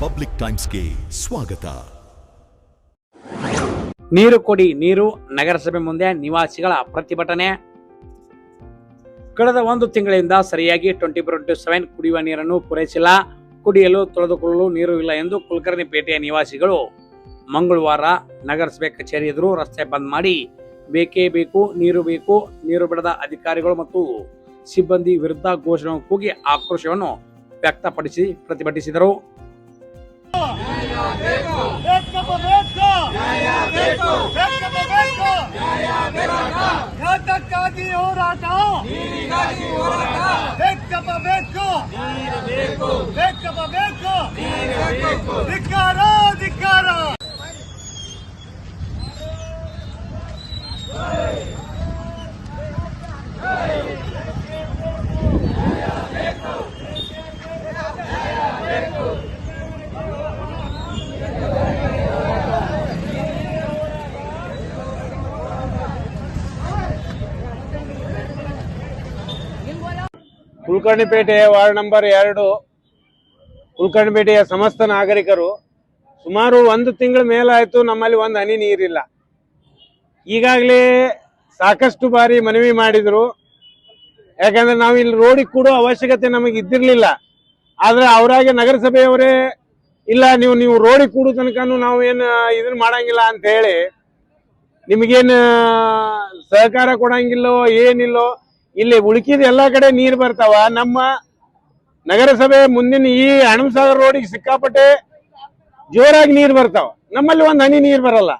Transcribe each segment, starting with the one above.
Public ಟೈಮ್ಸ್ಗೆ ಸ್ವಾಗತ. ನೀರು ಕೊಡಿ ನೀರು ನಗರಸಭೆ ಮುಂದೆ ನಿವಾಸಿಗಳ ಪ್ರತಿಭಟನೆ. ಕಳೆದ ಒಂದು ತಿಂಗಳಿಂದ ಸರಿಯಾಗಿ 24/7 ಕುಡಿಯುವ ನೀರನ್ನು ಪೂರೈಸಿಲ್ಲ. ಕುಡಿಯಲು ತೊಳೆದುಕೊಳ್ಳಲು ನೀರು ಇಲ್ಲ ಎಂದು ಕುಲಕರ್ಣಿಪೇಟೆಯ ನಿವಾಸಿಗಳು ಮಂಗಳವಾರ ನಗರಸಭೆ ಕಚೇರಿ ಎದುರು ರಸ್ತೆ ಬಂದ್ ಮಾಡಿ ಬೇಕೇ ಬೇಕು, ನೀರು ಬಿಡದ ಅಧಿಕಾರಿಗಳು ಮತ್ತು ಸಿಬ್ಬಂದಿ ವಿರುದ್ಧ ಘೋಷಣೆ ಕೂಗಿ ಆಕ್ರೋಶವನ್ನು ವ್ಯಕ್ತಪಡಿಸಿ ಪ್ರತಿಭಟಿಸಿದರು. ಕುಲಕರ್ಣಿಪೇಟೆ ವಾರ್ಡ್ ನಂಬರ್ 2 ಕುಲಕರ್ಣಿಪೇಟೆಯ ಸಮಸ್ತ ನಾಗರಿಕರು ಸುಮಾರು 1 ತಿಂಗಳ ಮೇಲಾಯ್ತು ನಮ್ಮಲ್ಲಿ ಒಂದು ಹನಿ ನೀರಿಲ್ಲ. ಈಗಾಗಲೇ ಸಾಕಷ್ಟು ಬಾರಿ ಮನವಿ ಮಾಡಿದ್ರು. ಯಾಕಂದ್ರೆ ನಾವು ಇಲ್ಲಿ ರೋಡಿಗೆ ಕೂಡೋ ಅವಶ್ಯಕತೆ ನಮಗೆ ಇದ್ದಿರ್ಲಿಲ್ಲ. ಆದ್ರೆ ಅವರಾಗೆ ನಗರಸಭೆಯವರೇ ಇಲ್ಲ ನೀವು ರೋಡಿಗೆ ಕೂಡೋ ತನಕನೂ ನಾವು ಏನು ಇದನ್ನ ಮಾಡಂಗಿಲ್ಲ ಅಂತ ಹೇಳಿ ನಿಮಗೇನು ಸಹಕಾರ ಕೊಡಂಗಿಲ್ಲೋ ಏನಿಲ್ಲೋ. ಇಲ್ಲಿ ಉಳುಕಿದ ಎಲ್ಲಾ ಕಡೆ ನೀರು ಬರ್ತಾವ. ನಮ್ಮ ನಗರಸಭೆ ಮುಂದಿನ ಈ ಹಣಮಸಾಗರ ರೋಡಿಗೆ ಸಿಕ್ಕಾಪಟ್ಟೆ ಜೋರಾಗಿ ನೀರು ಬರ್ತಾವ. ನಮ್ಮಲ್ಲಿ ಒಂದು ಹನಿ ನೀರು ಬರಲ್ಲ.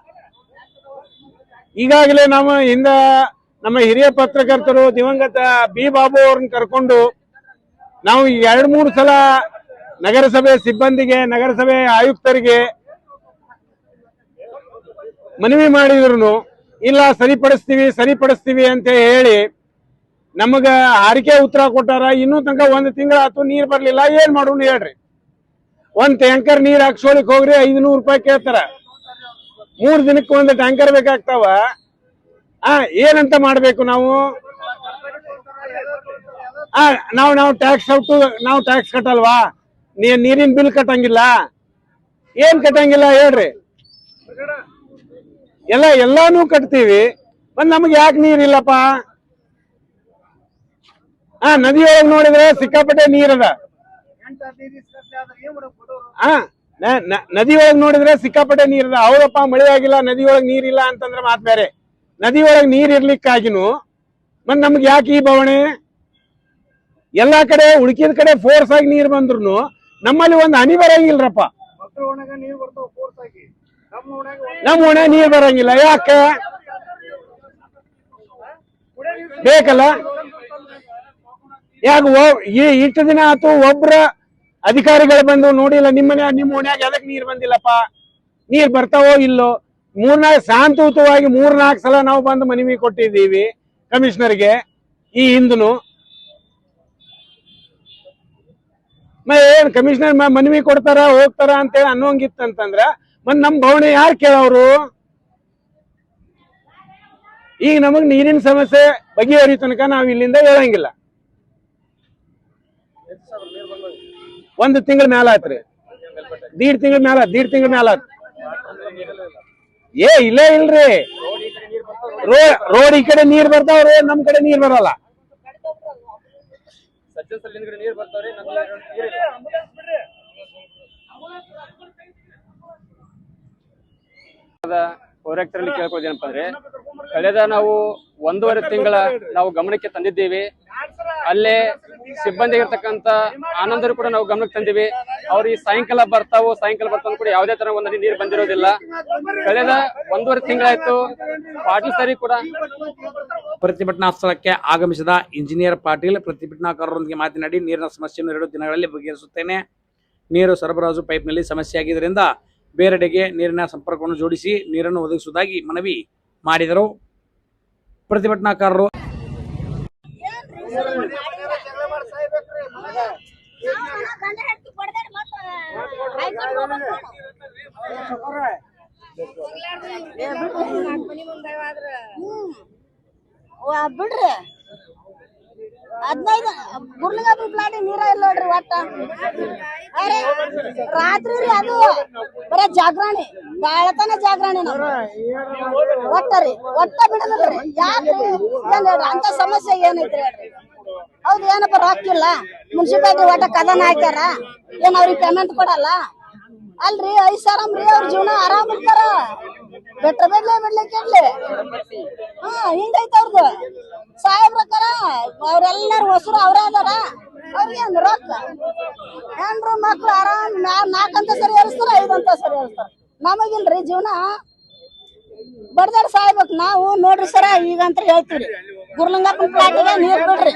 ಈಗಾಗಲೇ ನಮ್ಮ ಹಿರಿಯ ಪತ್ರಕರ್ತರು ದಿವಂಗತ ಬಿ ಬಾಬು ಅವ್ರನ್ನ ಕರ್ಕೊಂಡು ನಾವು 2-3 ಸಲ ನಗರಸಭೆ ಸಿಬ್ಬಂದಿಗೆ, ನಗರಸಭೆ ಆಯುಕ್ತರಿಗೆ ಮನವಿ ಮಾಡಿದ್ರು. ಇಲ್ಲ ಸರಿಪಡಿಸ್ತೀವಿ ಅಂತ ಹೇಳಿ ನಮಗ ಹಾರಿಕೆ ಉತ್ತರ ಕೊಟ್ಟಾರ. ಇನ್ನೂ ತನಕ 1 ತಿಂಗಳಾತು ನೀರ್ ಬರ್ಲಿಲ್ಲ. ಏನ್ ಮಾಡೋಣ ಹೇಳ್ರಿ. 1 ಟ್ಯಾಂಕರ್ ನೀರ್ ಹಾಕ್ಸೋಳಿಕ್ ಹೋಗ್ರಿ 500 ರೂಪಾಯಿ ಕೇಳ್ತಾರ. 3 ದಿನಕ್ಕೆ 1 ಟ್ಯಾಂಕರ್ ಬೇಕಾಗ್ತಾವ. ಏನಂತ ಮಾಡ್ಬೇಕು ನಾವು? ನಾವು ಟ್ಯಾಕ್ಸ್ ಕಟ್ಟಲ್ವಾ? ನೀರಿನ ಬಿಲ್ ಕಟ್ಟಂಗಿಲ್ಲ? ಏನ್ ಕಟ್ಟಂಗಿಲ್ಲ ಹೇಳ್ರಿ. ಎಲ್ಲಾನು ಕಟ್ತೀವಿ. ನಮ್ಗೆ ಯಾಕೆ ನೀರಿಲ್ಲಪ್ಪ? ನದಿಯೊಳಗೆ ನೋಡಿದ್ರೆ ಸಿಕ್ಕಾಪಟ್ಟೆ ನೀರದ. ನದಿಯೊಳಗೆ ನೋಡಿದ್ರೆ ಸಿಕ್ಕಾಪಟ್ಟೆ ನೀರದ. ಹೌದಪ್ಪ, ಮಳೆ ಆಗಿಲ್ಲ, ನದಿಯೊಳಗೆ ನೀರಿಲ್ಲ ಅಂತಂದ್ರೆ ಮಾತ್ ಬೇರೆ. ನದಿಯೊಳಗೆ ನೀರ್ ಇರ್ಲಿಕ್ಕಾಗಿನು ನಮ್ಗೆ ಯಾಕೆ ಈ ಬವಣೆ? ಎಲ್ಲಾ ಕಡೆ ಉಳುಕಿದ ಕಡೆ ಫೋರ್ಸ್ ಆಗಿ ನೀರ್ ಬಂದ್ರು ನಮ್ಮಲ್ಲಿ ಒಂದು ಹನಿ ಬರಂಗಿಲ್ರಪ್ಪ. ನಮ್ಮ ಓಣೆ ನೀರ್ ಬರಂಗಿಲ್ಲ. ಯಾಕೆ ಬೇಕಲ್ಲ? ಇಷ್ಟು ದಿನ ಆತು ಒಬ್ರ ಅಧಿಕಾರಿಗಳು ಬಂದು ನೋಡಿಲ್ಲ ನಿಮ್ಮ ಓಣ್ಯಾಗ ಎದಕ್ ನೀರ್ ಬಂದಿಲ್ಲಪ್ಪ, ನೀರ್ ಬರ್ತಾವೋ ಇಲ್ಲೋ. 3-4 ಶಾಂತಯುತವಾಗಿ 3-4 ಸಲ ನಾವು ಬಂದು ಮನವಿ ಕೊಟ್ಟಿದ್ದೀವಿ ಕಮಿಷನರ್ಗೆ. ಈ ಹಿಂದನು ಏನ್ ಕಮಿಷನರ್ ಮನವಿ ಕೊಡ್ತಾರ ಹೋಗ್ತಾರ ಅಂತೇಳಿ ಅನ್ನೋಂಗಿತ್ತಂತಂದ್ರ ನಮ್ ಭವಣೆ ಯಾರು ಕೇಳೋರು? ಈಗ ನಮಗ್ ನೀರಿನ ಸಮಸ್ಯೆ ಬಗೆಹರಿ ತನಕ ನಾವ್ ಇಲ್ಲಿಂದ ಹೇಳಂಗಿಲ್ಲ. 1 ತಿಂಗಳ ಮ್ಯಾಲ ಆತ್ರಿ. 1.5 ತಿಂಗಳ ಮ್ಯಾಲ ಆತ್. ಇಲ್ಲೇ ಇಲ್ರಿ. ರೋಡ್ ಈ ಕಡೆ ನೀರ್ ಬರ್ತಾವ, ರೋಡ್ ನಮ್ ಕಡೆ ನೀರ್ ಬರಲ್ಲ. ಪೌರಾಯುಕ್ತರಲ್ಲಿ ಕೇಳ್ಕೊಳ್ಳೋದೇನಪ್ಪ ಅಂದ್ರೆ, ಕಳೆದ ನಾವು 1.5 ತಿಂಗಳ ನಾವು ಗಮನಕ್ಕೆ ತಂದಿದ್ದೀವಿ. ಅಲ್ಲೇ ಸಿಬ್ಬಂದಿ ಇರ್ತಕ್ಕಂತ ಆನಂದರು ಕೂಡ ನಾವು ಗಮನಕ್ಕೆ ತಂದಿವಿ. ಅವ್ರು ಈ ಸಾಯಂಕಾಲ ಬರ್ತಾವ ಕೂಡ ಯಾವುದೇ ತರ ಒಂದು ನೀರು ಬಂದಿರೋದಿಲ್ಲ. ಕಳೆದ 1.5 ತಿಂಗಳಾಯ್ತು. ಪಾಟೀಲ್ ಸರಿ ಕೂಡ ಪ್ರತಿಭಟನಾ ಸ್ಥಳಕ್ಕೆ ಆಗಮಿಸಿದ ಇಂಜಿನಿಯರ್ ಪಾಟೀಲ್ ಪ್ರತಿಭಟನಾಕಾರರೊಂದಿಗೆ ಮಾತನಾಡಿ ನೀರಿನ ಸಮಸ್ಯೆಯನ್ನು 2 ದಿನಗಳಲ್ಲಿ ಬಗೆಹರಿಸುತ್ತೇನೆ. ನೀರು ಸರಬರಾಜು ಪೈಪ್ನಲ್ಲಿ ಸಮಸ್ಯೆ ಆಗಿದ್ದರಿಂದ ಬೇರೆಡೆಗೆ ನೀರಿನ ಸಂಪರ್ಕವನ್ನು ಜೋಡಿಸಿ ನೀರನ್ನು ಒದಗಿಸುವುದಾಗಿ ಮನವಿ ಮಾಡಿದರು. ಪ್ರತಿಭಟನಾಕಾರರು ಬಿಡ್ರಿ 15 ಗುರ್ಲಿಂಗಾಪುರ ಪ್ಲಾಟ್ ನೀರ ಇಲ್ಲ ನೋಡ್ರಿ ಒಟ್ಟ. ಅರೆ ರಾತ್ರಿ ರೀ ಅದು ಬರೇ ಜಾಗರಣೆ, ಬಾಳತನ ಜಾಗರಣೆ ನಾವು ಒಟ್ಟರಿ ಒಟ್ಟ ಬಿಡಲ್ರಿ. ಯಾಕ್ರಿ ಏನ್ ಹೇಳ್ರಿ ಅಂತ ಸಮಸ್ಯೆ ಏನೈತ್ರಿ ಹೇಳ್ರಿ? ಹೌದು ಏನಪ್ಪ ರೊಕ್ಕಿಲ್ಲ, ಮುನ್ಸಿಪಾಲಿಟಿ ಒಟ್ಟ ಕದನ ಹಾಕ್ಯಾರ, ಏನ್ ಅವ್ರಿಗೆ ಪೇಮೆಂಟ್ ಕೊಡಲ್ಲ ಅಲ್ರಿ? 5 ಸಾವಿರ ರೀ, ಅವ್ರ ಜೀವನ ಆರಾಮ್ ಇರ್ತಾರ, ಬೆಟ್ರ ಬಿಡ್ಲಿಕ್ಕೆ ಇರ್ಲಿ. ಹಿಂಗೈತ ಅವ್ರದ್ದು ಸಾಹೇಬ್ರಕಾರ. ಅವ್ರೆಲ್ಲಾರು ಹೊಸರು ಅವ್ರೇ ಅದಾರ, ಅವ್ರಿಗೇನ್ ರೊಕ್ಕ ಹೆಣ್ರು ಮಕ್ಳು ಆರಾಮ್ 4 ಅಂತ ಸರಿ ಏರಿಸ್ತಾರ, 5 ಅಂತ ಸರಿ ಏರಿಸ್ತಾರ. ನಮಗಿಲ್ರಿ ಜೀವನ ಬಡ್ದಾಡ್ ಸಾಯ್ಬೇಕು ನಾವು. ನೋಡ್ರಿ ಸರ, ಈಗ ಅಂತ ಹೇಳ್ತೀವಿ ಗುರ್ಲಿಂಗಪ್ಪನ ಪ್ಲಾಟಿಗೆ ನೀರ್ ಬಿಡ್ರಿ,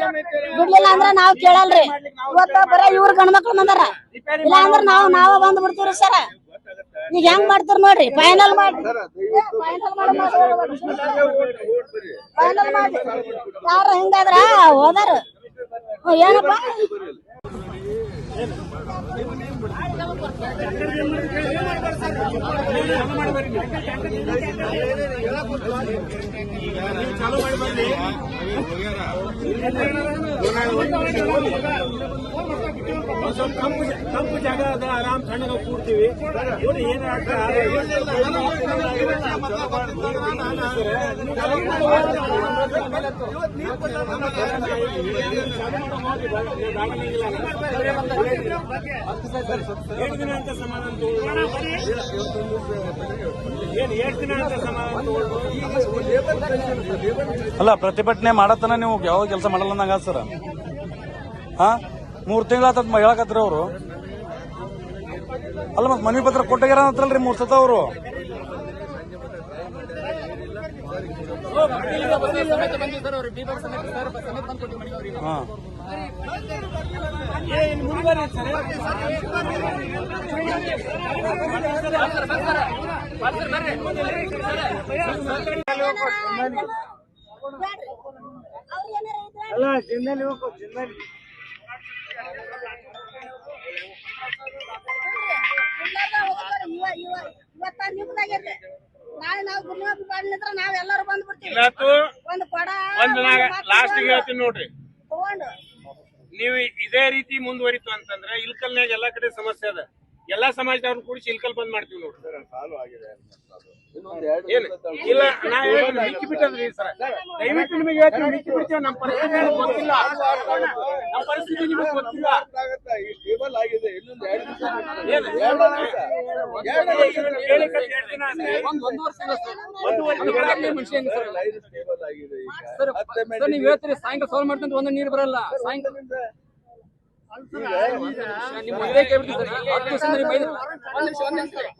ಬಿಡ್ಲಿಲ್ಲ ಅಂದ್ರ ನಾವ್ ಕೇಳಲ್ರಿ. ಇವತ್ತ ಬರೀ ಇವ್ರ ಗಂಡ್ಮಕ್ಳು ಬಂದಾರ, ಇಲ್ಲ ಅಂದ್ರ ನಾವ ಬಂದ್ ಬಿಡ್ತೀವ್ರಿ ಸರ. ಈಗ ಹೆಂಗ್ ಮಾಡ್ತಾರ ನೋಡ್ರಿ, ಫೈನಲ್ ಮಾಡಿ ಫೈನಲ್ ಮಾಡಿ. ಯಾರ ಹಿಂಗಾದ್ರ ಹೋದಾರ ಏನಪ್ಪ ಕಪ್ಪು ಜಾಗ ಅದ, ಆರಾಮ್ ಸಣ್ಣಗ ಕೂಡ್ತೀವಿ. ಎಷ್ಟು ದಿನ ಅಂತ ಸಮಾಧಾನ ಅಲ್ಲ, ಪ್ರತಿಭಟನೆ ಮಾಡತನ ನೀವು ಯಾವ ಕೆಲಸ ಮಾಡಲ್ಲ ಅಂದಂಗ ಸರ್. 3 ತಿಂಗಳಾತ ಹೇಳಕತ್ರಿ ಅವರು. ಅಲ್ಲ ಮತ್ ಮನವಿ ಪತ್ರ ಕೊಟ್ಟಾಗ್ಯಾರ ಅಂತಲ್ರಿ 3 ಸತ ಅವರು. ಅಲ್ಲ ಜಿಂದಲ್ಲಿ ಹೋಗು, ಜಿಂದಲ್ಲಿ ಇವತ್ತ ನಿಮ್ದಾಗೈತೆ, ನಾಳೆ ನಾವು ಗುರ್ಲಿಂಗಾಪುರ ಪ್ಲಾಟ್ನಿಂತ್ರ ನಾವ್ ಎಲ್ಲಾರು ಬಂದ್ಬಿಡ್ತೀವಿ. ಒಂದು ಕೊಡ ಲಾಸ್ಟ್ ಹೇಳ್ತೀನಿ ನೋಡ್ರಿ, ತಗೊಂಡು ನೀವು ಇದೇ ರೀತಿ ಮುಂದುವರಿತು ಅಂತಂದ್ರೆ ಇಲ್ಕಲ್ನಾಗ ಎಲ್ಲಾ ಕಡೆ ಸಮಸ್ಯೆ ಅದ. ಎಲ್ಲಾ ಸಮಾಜದವ್ರನ್ನ ಕೂಡಿಸಿ ಇಲ್ಕಲ್ ಬಂದ್ ಮಾಡ್ತೀವಿ ನೋಡ್ರಿ. ಇಲ್ಲ ನಾ ಮಿಕ್ಕಿ ಬಿಟ್ಟದ್ರಿ ಸರ್, ದಯವಿಟ್ಟು ನಿಮಗೆ ಹೇಳ್ತೀನಿ, ಮಿಕ್ಕಿ ಬಿಡ್ತೀವಿ. ನಮ್ಮ ಪರಿಸ್ಥಿತಿ ಗೊತ್ತಿಲ್ಲ, ನಮ್ಮ ಪರಿಸ್ಥಿತಿ ನಿಮಗೆ ಗೊತ್ತಿಲ್ಲ. ನೀವ್ ಹೇಳ್ತೀರಿ ಸಾಯಂಕಾಲ ಸಾಲ್ವ್ ಮಾಡ್ತಂತ ಒಂದ್ ನೀರ್ ಬರಲ್ಲ. ಸಾಯಂಕಾಲ ನಿಮ್ ಮದ್ವೆ ಕೇಳ್ಬಿಡ್ತೀವಿ ಸರ್. 10 ದಿವಸ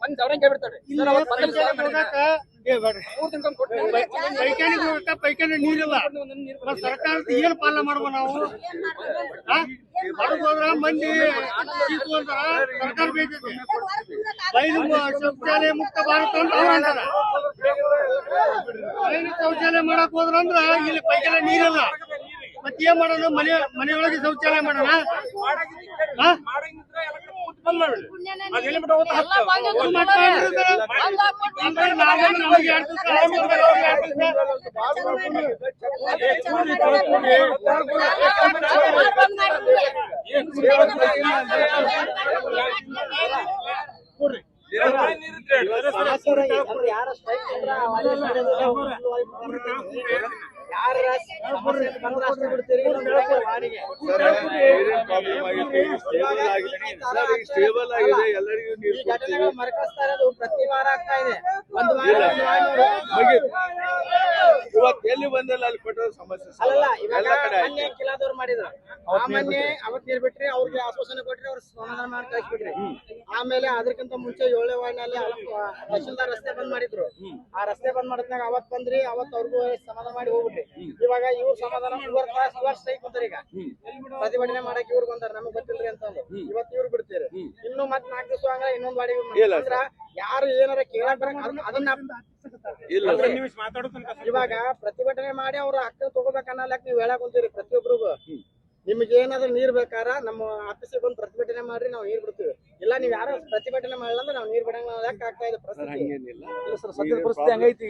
ಒಂದ್ ಅವ್ರ ಕೇಳ್ಬಿಡ್ತಾರೆ ಪೈಖಾನೆ ನೀರಿಲ್ಲ. ಸರ್ಕಾರದ ಏನ್ ಪಾಲನೆ ಮಾಡ್ಬೋ ನಾವು? ಹೋದ್ರ ಮಂದಿ ಸರ್ಕಾರ ಬೇಕೈತಿ. ಬಯಲು ಶೌಚಾಲಯ ಮುಕ್ತ ಭಾರತ ಅಂತ ಅವ್ರ ಅಂತಾರ. ಬಯಲು ಶೌಚಾಲಯ ಮಾಡಕ್ ಹೋದ್ರಂದ್ರ ಇಲ್ಲಿ ಪೈಖಾನೆ ನೀರಿಲ್ಲ. ಮತ್ತೇನ್ ಮಾಡೋಣ? ಮನೆಯೊಳಗೆ ಶೌಚಾಲಯ ಮಾಡೋಣ? ಸ್ಟೇಬಲ್ ಆಗಿದೆ, ಎಲ್ಲರಿಗೂ ನೀರು ಪ್ರತಿ ವಾರ ಆಗ್ತಾ ಇದೆ. ಇವತ್ತು ಎಲ್ಲಿ ಬಂದಲ್ಲ ಅಲ್ಲಿ ಕೊಟ್ಟರೆ ಸಮಸ್ಯೆ ಎಲ್ಲ ಕಡೆ ಕೆಲದವ್ರು ಮಾಡಿದ್ರು. ಮೊನ್ನೆ ಅವತ್ ನೀರ್ ಬಿಟ್ರಿ, ಅವ್ರಿಗೆ ಆಶ್ವಾಸನೆ ಕೊಟ್ರಿ, ಅವ್ರು ಸಮಾಧಾನ ಮಾಡಿ ಕಳಿಸ್ಬಿಟ್ರಿ. ಆಮೇಲೆ ಅದಕ್ಕಿಂತ ಮುಂಚೆ 7ನೇ ವಾರ್ಡ್ನಲ್ಲಿ ತಹಶೀಲ್ದಾರ್ ರಸ್ತೆ ಬಂದ್ ಮಾಡಿದ್ರು. ಆ ರಸ್ತೆ ಬಂದ್ ಮಾಡಿದ್ನಾಗ ಅವತ್ ಬಂದ್ರಿ, ಅವತ್ ಅವ್ರಿಗೂ ಸಮಾಧಾನ ಮಾಡಿ ಹೋಗ್ಬಿಟ್ರಿ. ಇವಾಗ ಇವ್ರು ಸಮಾಧಾನ ಇವ್ರ ಸ್ಟ್ರೈಕ್ ಬಂತಾರ. ಈಗ ಪ್ರತಿಭಟನೆ ಮಾಡಕ್ ಇವ್ರು ಬಂದಾರ, ನಮಗ್ ಗೊತ್ತಿಲ್ರಿ ಅಂತಂದು. ಇವತ್ತು ಇವ್ರು ಬಿಡ್ತೀರಿ. ಇನ್ನು ಮತ್ 4 ದಿವಸ ಹಂಗ ಇನ್ನೊಂದ್ ವಾಡಿಗೆ ಯಾರು ಏನಾರ ಕೇಳಕ್ ಬರ ಅದನ್ನ ಇವಾಗ ಪ್ರತಿಭಟನೆ ಮಾಡಿ ಅವ್ರ ಹಕ್ಕ ತಗೋಬೇಕನ್ನಕ್ ನೀವ್ ಹೇಳಕ್ ಕುಂತೀರಿ ಪ್ರತಿಯೊಬ್ಬರಿಗೂ. ನಿಮ್ಗೆ ಏನಾದ್ರು ನೀರ್ ಬೇಕಾರ ನಮ್ಮ ಆಫೀಸಿಗೆ ಬಂದು ಪ್ರತಿಭಟನೆ ಮಾಡ್ರಿ, ನಾವು ನೀರ್ ಬಿಡ್ತೀವಿ. ಇಲ್ಲ ನೀವ್ ಯಾರು ಪ್ರತಿಭಟನೆ ಮಾಡಲ್ಲ ಅಂದ್ರೆ ನಾವು ನೀರ್ ಬಿಡಂಗ ಆಗ್ತಾ ಇದೆ ಪರಿಸ್ಥಿತಿ. ಸದ್ಯದ ಪರಿಸ್ಥಿತಿ ಹಂಗೈತಿ.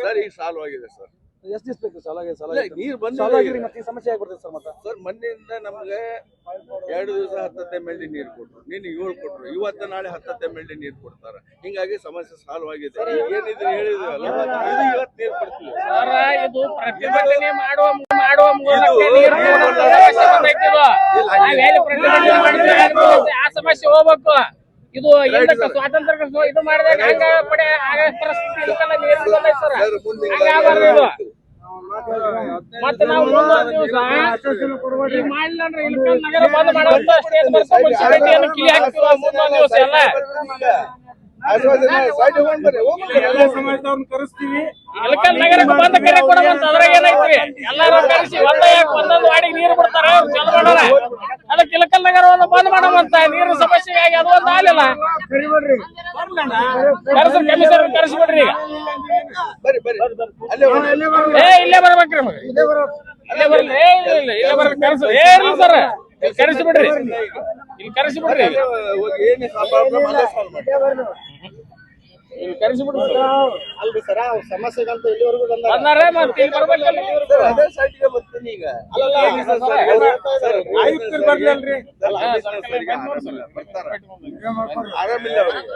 ಸರ್ ಈಗ ಸಾಲ್ವ್ ಆಗಿದೆ ಸರ್. ಎಷ್ಟು ದಿವಸ ಬೇಕು ಸಾಲ ಇಲ್ಲ, ನೀರ್ ಬಂದಿಲ್ಲ ಸಾಲ ಆಗಿರಿ ಈಗ. ಮತ್ತೆ ಈ ಸಮಸ್ಯೆ ಆಗ್ಬಿಡ್ತದೆ ಸರ್ ಮತ್ತೆ ಸರ್ ಮೊನ್ನೆಯಿಂದ ನಮ್ಗೆ 2 ದಿವಸ 10 MLD ನೀರು ಕೊಟ್ರು, ನಿನ್ನೆ 7 ಕೊಟ್ರು, ಇವತ್ತು ನಾಳೆ 10 MLD ನೀರು ಕೊಡ್ತಾರ. ಹಿಂಗಾಗಿ ಸಮಸ್ಯೆ ಸಾಲ್ವ್ ಆಗಿದೆ. ಏನಿದ್ರು ಹೇಳಿದ್ವಲ್ಲ, ಇದು ಇವತ್ತು ನೀರು ಕೊಡ್ತೀವಿ. ಇದು ಪ್ರತಿಭಟನೆ ಮಾಡುವ ಮೂಲಕ ನೀರು ಕೊಡುವಂತ ಸಮಸ್ಯೆ ಬಂದೈತಿ ಇದು. ನಾವ್ ಎಲ್ಲಿ ಪ್ರತಿಭಟನೆ ಮಾಡಿದ್ವಿ ಆ ಸಮಸ್ಯೆ ಹೋಗ್ಬೇಕು. ಇದು ಎಂದಕ್ಕೆ ಸ್ವಾತಂತ್ರ್ಯ ಇದು ಮಾಡಿದಾಗ ಹಂಗ ಪಡೆ ಆಗ ಪರಿಸ್ಥಿತಿ ಇರ್ಕಲ್ಲ, ನೀರು ಇರ್ಕಲ್ಲ ಸರ್. ಹಂಗ ಆಗಬಾರ್ದು ಇದು. ಮತ್ತೆ ನಾವು ಮುಂದೊಂದು ದಿವಸ ಈಗ ಮಾಡಿಲ್ಲ ಅಂದ್ರೆ ಇಳಕಲ್ ನಗರ ಬಂದ್ ಮಾಡುವಂತ ಸ್ಟೇಟ್ ಮುನ್ಸಿಪಾಲಿಟಿಯನ್ನು ಕಿಲಿ ಹಾಕ್ತೀವಿ ಮುಂದೊಂದು ದಿವಸ ಎಲ್ಲ. ಎಲ್ಲ ಸಮಾಜದವ್ರನ್ನ ಕರೆಸ್ತೀವಿ. ಇಳಕಲ್ ನಗರಕ್ಕೆ ಬಂದ ಕರೆ ಕೊಡುವಂತ ಅದ್ರಾಗ ಏನೈತ್ರಿ, ಎಲ್ಲಾರು ಕರೆಸಿ ಒಂದೊಂದು ವಾಡಿಗೆ ನೀರು ಬಿಡ್ತಾರ ಚಲೋ ಮಾಡೋಣ. ಅದಕ್ಕೆ ಇಳಕಲ್ ನಗರವನ್ನು ಬಂದ್ ಮಾಡುವಂತ ನೀರಿನ ಸಮಸ್ಯೆಗಾಗಿ ಅದು ಒಂದು ಆಗಲಿಲ್ಲ. ಕರೆಸಿ ಕಮಿಷನರ್ ಕರೆಸಿಬಿಡ್ರಿ ಈಗ. ಇಲ್ಲೇ ಬರ್ಬೇಕ್ರಿ ಮಗ, ಇಲ್ಲೇ ಬರ್ಲಿ. ಇಲ್ಲೇ ಬರ್ಲಿ ಕರೆಸಿ. ಇರ್ಲಿ ಸರ್, ಕರೆಸಿಬಿಡ್ರಿ, ಇಲ್ಲಿ ಕರೆಸಿಬಿಡ್ರಿ, ಏನು ಪ್ರಾಬ್ಲಮ್ ಅಲ್ಲ ಸಾಲ್ವ್ ಮಾಡಿ. ಇಲ್ಲಿ ಕರೆಸಿಬಿಡ್ರಿ. ಅಲ್ರಿ ಸರ ಅವ್ರ ಸಮಸ್ಯೆಗಂತ ಇಲ್ಲಿವರೆಗೂ ಬಂದಾರೆ ಮತ್ತೆ ಇಲ್ಲಿ ಬರ್ಬೇಕಲ್ಲ ನೀರು. ಸರ್, ಅದೇ ಸೈಟ್ಗೆ ಬರ್ತೀನಿ ಈಗ. ಆಯುಕ್ತರು ಬರ್ಲಲ್ರಿ. ಬರ್ತಾರ, ಆರಾಮಿಲ್ಲ ಅವ್ರಿಗೆ.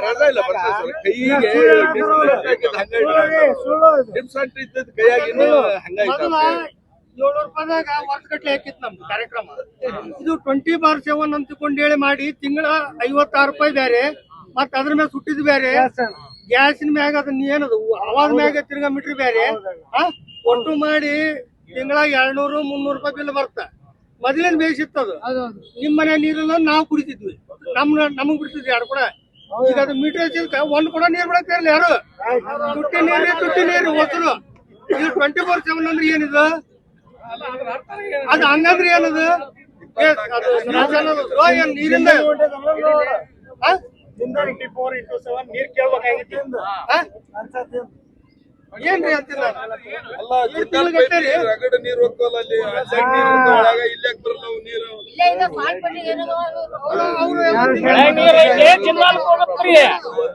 ರಜಾ ಇಲ್ಲ, ಬರ್ತಾರೆ ಸರ್. ಕೈಗೆ ಡಿಪ್ಸೆಂಟ್ ಇದ್ದದ ಕೈಯಾಗಿ ಹಂಗಾಯ್ತು. 700 ರೂಪಾಯಿದಾಗ ವರ್ಷಗಟ್ಲೆ ಹಾಕಿತ್ತು ನಮ್ದು ಕಾರ್ಯಕ್ರಮ. ಇದು 20/7 ಅಂತಕೊಂಡು ಹೇಳಿ ಮಾಡಿ ತಿಂಗಳ 56 ರೂಪಾಯಿ ಬೇರೆ, ಮತ್ತ ಅದ್ರ ಮ್ಯಾಗ ಸುಟ್ಟಿದ್ ಬೇರೆ, ಗ್ಯಾಸಿನ ಮ್ಯಾಗ ಅದನ್ನ ಏನದು ಹವಾದ ಮ್ಯಾಗ ತಿರ್ಗಾ ಮೀಟ್ರ್ ಬೇರೆ, ಒಟ್ಟು ಮಾಡಿ ತಿಂಗಳ 200-300 ರೂಪಾಯಿ ಬಿಲ್ ಬರ್ತ. ಮೊದಲೇನ್ ಬೇಯಿಸಿತ್ತದು. ನಿಮ್ ಮನೆ ನೀರನ್ನ ನಾವು ಕುಡಿತಿದ್ವಿ, ನಮಗ್ ಬಿಡ್ತಿದ್ವಿ 2 ಕೂಡ. ಈಗ ಅದು ಮೀಟರ್ ಹಚ್ಚಿದ್ಕ 1 ಕೂಡ ನೀರ್ ಬಿಡಕ್ಕೆ ಇರಲಿ ಯಾರು. ತುಟ್ಟಿ ನೀರು ಹೊಸರು. ಇದು 24/7 ಅಂದ್ರೆ ಏನಿದು? ಅದು ಹಂಗಂದ್ರೆ ಏನದು? ಏನ್ ನೀರಿಂದ 24/7 ನೀರ್ ಕೇಳ್ಬೇಕಾಗಿತ್ತು. ಏನ್ರಿ ಅಂತಿಲ್ಲ ಅಲ್ಲ, ರಗಡ ನೀರು ಹೋಗ್ತಲ್ಲ ಅಲ್ಲಿ, ಇಲ್ಲೇ ಬರಲ್ಲ ನೀರು. ನೀರ್ ಐತಿ, ಜಿಲ್ಲಾಲ್ಕ್ ಹೋಗತ್ರಿ.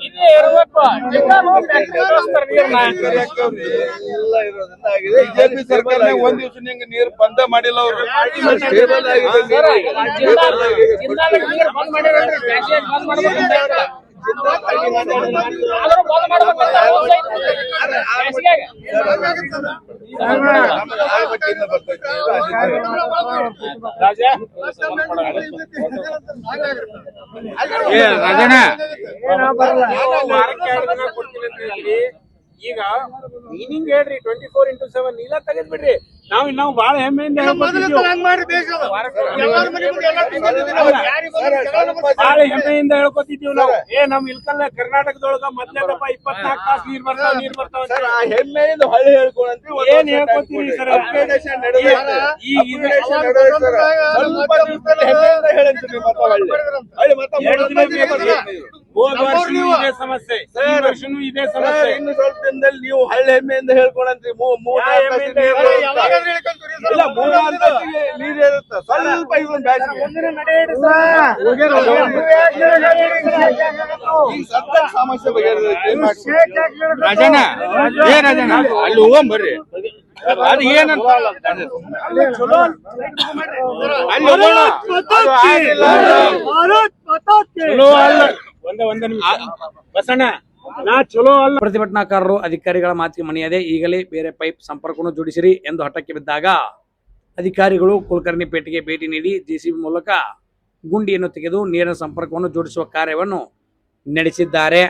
ಇದೇ ಇರ್ಬೇಕು. ಜಿಲ್ಲಾಲ್ ಹೋಗಿ ಫ್ಯಾಕ್ಟರಿ ಕಳಿಸ್ತಾರ ನೀರ್ನ. ಎಲ್ಲ ಇರೋದ್ರಿಂದ ಆಗಿದೆ. ಬಿಜೆಪಿ ಸರ್ಕಾರ ಒಂದ್ ದಿವಸ ನಿಂಗೆ ನೀರು ಬಂದ ಮಾಡಿಲ್ಲ ಅವ್ರು. ಸ್ಟೇಬಲ್ ಆಗಿದೆ ನೀರು. ಜಿಲ್ಲಾಲ್ಕ್ ನೀರ್ ಬಂದ್ ಮಾಡಿರಲ್ರಿ, ಬ್ಯಾಸ್ಗ್ಯಾಗ ಬಂದ್ ಮಾಡ್ಬೇಕಂತ. ಆದ್ರೂ ಬಂದ್ ಮಾಡ್ಬೇಕಂತ ಬ್ಯಾಸ್ಗ್ಯಾಗ. ರಾಜಾ ಈಗ ಮೀನಿಂಗ್ ಹೇಳ್ರಿ 24/7 ಇಲ್ಲ ತೆಗೆದ್ಬಿಡ್ರಿ. ನಾವು ಬಹಳ ಹೆಮ್ಮೆಯಿಂದ ಬಹಳ ಹೆಮ್ಮೆಯಿಂದ ಹೇಳ್ಕೊತಿದ್ದೀವಿ ನಾವು. ನಮ್ ಇಲ್ಕಲ್ಲ ಕರ್ನಾಟಕದೊಳಗ ಮೊದ್ಲೇದಪ್ಪ 24 ತಾಸು ನೀರ್ ಬರ್ತಾವ ಸರ್, ಆ ಹೆಮ್ಮೆಯಿಂದ ಹೊಳ್ಳಿ ಹೇಳ್ಕೊಳಂತ್ರಿ. ಏನ್ ಹೇಳ್ಕೊತೀರಿ ಸರ್? ಅಪ್ಗ್ರೇಡೇಷನ್ ನಡೆದಿದೆ. ಸ್ವಲ್ಪ ದಿವಸದಲ್ಲಿ ಹೆಮ್ಮೆಯಿಂದ ಹೇಳಂತೀರಿ ಮತ್ತೆ ಹೊಳ್ಳಿ ಮತ್ತೆ 2 ದಿನ ಹೋದ ವರ್ಷನೂ ಇದೇ ಸಮಸ್ಯೆ, ಈ ವರ್ಷನೂ ಇದೇ ಸಮಸ್ಯೆ. ಇನ್ನು ಸ್ವಲ್ಪ ದಿನದಲ್ಲಿ ನೀವು ಹಳ್ಳಿ ಹೆಮ್ಮೆಯಿಂದ ಹೇಳ್ಕೊಳಂತ್ರಿ. ಇಲ್ಲ, 3-4 ತಾಸಿಗೆ ನೀರು ಇರುತ್ತೆ. ಸ್ವಲ್ಪ ಇದೊಂದು ಬ್ಯಾಸಿಗೆ ಈಗ ಸದ್ಯ ಸಮಸ್ಯೆ ಬಗೆಹರಿದೈತಿ. ರಾಜಣ್ಣ ಅಲ್ಲಿ ಹೋಗಂ ಬರ್ರಿ. ಅದು ಏನಂತ ಅಲ್ಲಿ ಚಲೋ ಅಲ್ಲ. ಒಂದೇ ನಿಮಿಷ ಬಸಣ್ಣ, ನಾ ಚಲೋ ಅಲ್ಲ. ಪ್ರತಿಭಟನಾಕಾರರು ಅಧಿಕಾರಿಗಳ ಮಾತಿಗೆ ಮಣಿಯದೆ ಈಗಲೇ ಬೇರೆ ಪೈಪ್ ಸಂಪರ್ಕವನ್ನು ಜೋಡಿಸಿರಿ ಎಂದು ಹಠಕ್ಕೆ ಬಿದ್ದಾಗ ಅಧಿಕಾರಿಗಳು ಕುಲಕರ್ಣಿಪೇಟೆಗೆ ಭೇಟಿ ನೀಡಿ ಜೆಸಿಬಿ ಮೂಲಕ ಗುಂಡಿಯನ್ನು ತೆಗೆದು ನೀರಿನ ಸಂಪರ್ಕವನ್ನು ಜೋಡಿಸುವ ಕಾರ್ಯವನ್ನು ನಡೆಸಿದ್ದಾರೆ.